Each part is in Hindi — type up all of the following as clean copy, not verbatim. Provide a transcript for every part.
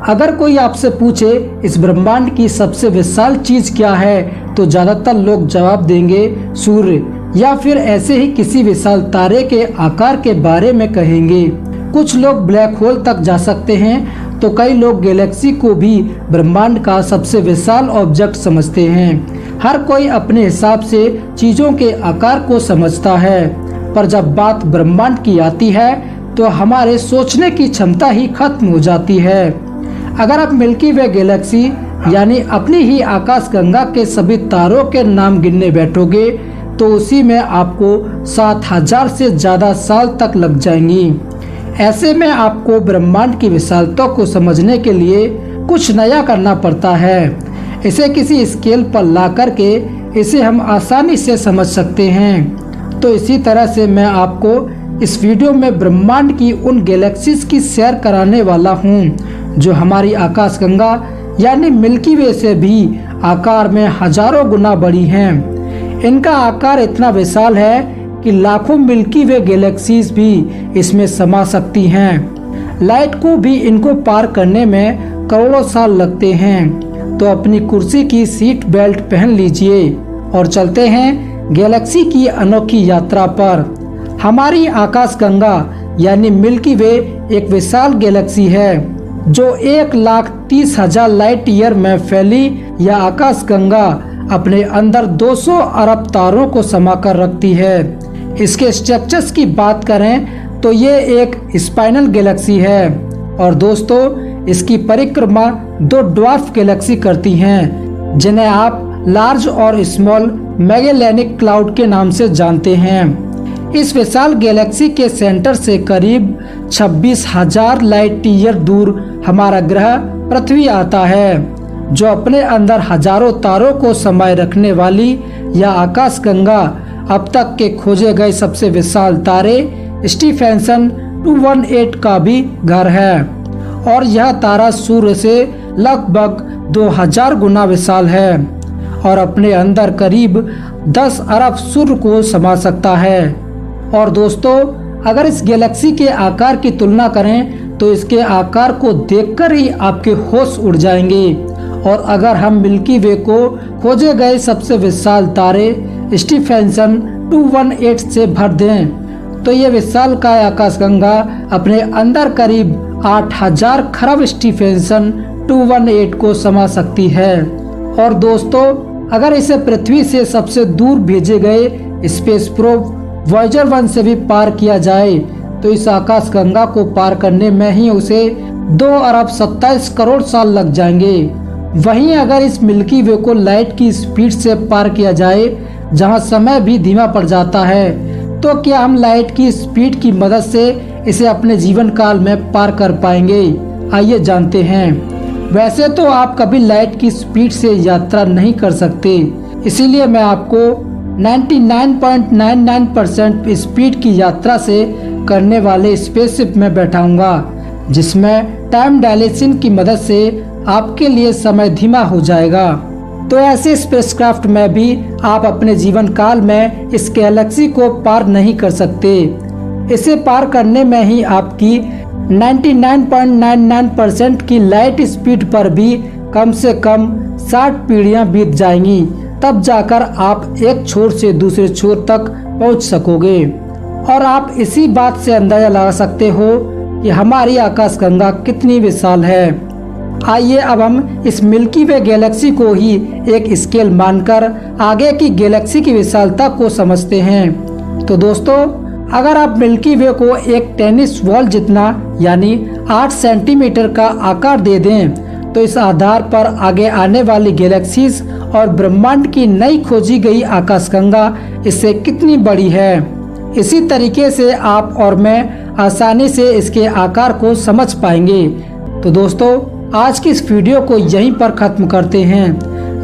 अगर कोई आपसे पूछे इस ब्रह्मांड की सबसे विशाल चीज क्या है, तो ज्यादातर लोग जवाब देंगे सूर्य, या फिर ऐसे ही किसी विशाल तारे के आकार के बारे में कहेंगे। कुछ लोग ब्लैक होल तक जा सकते हैं, तो कई लोग गैलेक्सी को भी ब्रह्मांड का सबसे विशाल ऑब्जेक्ट समझते हैं। हर कोई अपने हिसाब से चीजों के आकार को समझता है, पर जब बात ब्रह्मांड की आती है तो हमारे सोचने की क्षमता ही खत्म हो जाती है। अगर आप मिल्की वे गैलेक्सी यानी अपनी ही आकाश गंगा के सभी तारों के नाम गिनने बैठोगे, तो उसी में आपको 7000 से ज्यादा साल तक लग जाएंगी। ऐसे में आपको ब्रह्मांड की विशालता को समझने के लिए कुछ नया करना पड़ता है। इसे किसी स्केल पर ला करके इसे हम आसानी से समझ सकते हैं। तो इसी तरह से मैं आपको इस वीडियो में ब्रह्मांड की उन गैलेक्सीज की सैर कराने वाला हूँ जो हमारी आकाश गंगा यानी मिल्की वे से भी आकार में हजारों गुना बड़ी हैं। इनका आकार इतना विशाल है कि लाखों मिल्की वे गैलेक्सीज भी इसमें समा सकती हैं। लाइट को भी इनको पार करने में करोड़ों साल लगते हैं। तो अपनी कुर्सी की सीट बेल्ट पहन लीजिए और चलते हैं गैलेक्सी की अनोखी यात्रा पर। हमारी आकाश गंगा यानी मिल्की वे एक विशाल गैलेक्सी है जो 1,30,000 लाइट ईयर में फैली। यह आकाश गंगा अपने अंदर 200 अरब तारों को समाकर रखती है। इसके स्ट्रक्चर्स की बात करें तो ये एक स्पाइनल गैलेक्सी है और दोस्तों इसकी परिक्रमा 2 ड्वार्फ गैलेक्सी करती हैं जिन्हें आप लार्ज और स्मॉल मैगेलेनिक क्लाउड के नाम से जानते हैं। इस विशाल गैलेक्सी के सेंटर से करीब 26,000 लाइट ईयर दूर हमारा ग्रह पृथ्वी आता है, जो अपने अंदर हजारों तारों को समाये रखने वाली यह आकाश गंगा अब तक के खोजे गए सबसे विशाल तारे स्टीफेंसन 218 का भी घर है और यह तारा सूर्य से लगभग 2000 गुना विशाल है और अपने अंदर करीब 10 अरब सूर्य को समा सकता है। और दोस्तों अगर इस गैलेक्सी के आकार की तुलना करें तो इसके आकार को देखकर ही आपके होश उड़ जाएंगे। और अगर हम मिल्की वे को खोजे गए सबसे विशाल तारे स्टीफेंसन 218 से भर दें तो ये विशाल का आकाश गंगा अपने अंदर करीब 8000 खरब स्टीफेंसन 218 को समा सकती है। और दोस्तों अगर इसे पृथ्वी से सबसे दूर भेजे गए स्पेस प्रोब वॉयेजर 1 से भी पार किया जाए तो इस आकाश गंगा को पार करने में ही उसे 2 अरब 27 करोड़ साल लग जाएंगे। वहीं अगर इस मिल्की वे को लाइट की स्पीड से पार किया जाए जहां समय भी धीमा पड़ जाता है, तो क्या हम लाइट की स्पीड की मदद से इसे अपने जीवन काल में पार कर पाएंगे? आइए जानते हैं। वैसे तो आप कभी लाइट की स्पीड से यात्रा नहीं कर सकते, इसीलिए मैं आपको 99.99% स्पीड की यात्रा से करने वाले स्पेसशिप में बैठाऊंगा, जिसमें टाइम डायलेशन की मदद से आपके लिए समय धीमा हो जाएगा। तो ऐसे स्पेसक्राफ्ट में भी आप अपने जीवन काल में इस गैलेक्सी को पार नहीं कर सकते। इसे पार करने में ही आपकी 99.99% की लाइट स्पीड पर भी कम से कम 60 पीढ़ियां बीत जाएंगी, तब जाकर आप एक छोर से दूसरे छोर तक पहुंच सकोगे। और आप इसी बात से अंदाजा लगा सकते हो कि हमारी आकाश गंगा कितनी विशाल है। आइए अब हम इस मिल्की वे गैलेक्सी को ही एक स्केल मानकर आगे की गैलेक्सी की विशालता को समझते हैं। तो दोस्तों अगर आप मिल्की वे को एक टेनिस बॉल जितना यानी 8 सेंटीमीटर का आकार दे दें, तो इस आधार पर आगे आने वाली गैलेक्सीज और ब्रह्मांड की नई खोजी गई आकाशगंगा इससे कितनी बड़ी है। इसी तरीके से आप और मैं आसानी से इसके आकार को समझ पाएंगे। तो दोस्तों आज की इस वीडियो को यहीं पर खत्म करते हैं।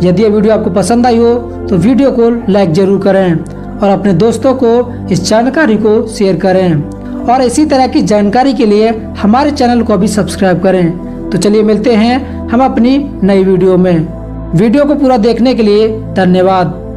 यदि ये वीडियो आपको पसंद आई हो तो वीडियो को लाइक जरूर करें और अपने दोस्तों को इस जानकारी को शेयर करें और इसी तरह की जानकारी के लिए हमारे चैनल को भी सब्सक्राइब करें। तो चलिए मिलते हैं हम अपनी नई वीडियो में। वीडियो को पूरा देखने के लिए धन्यवाद।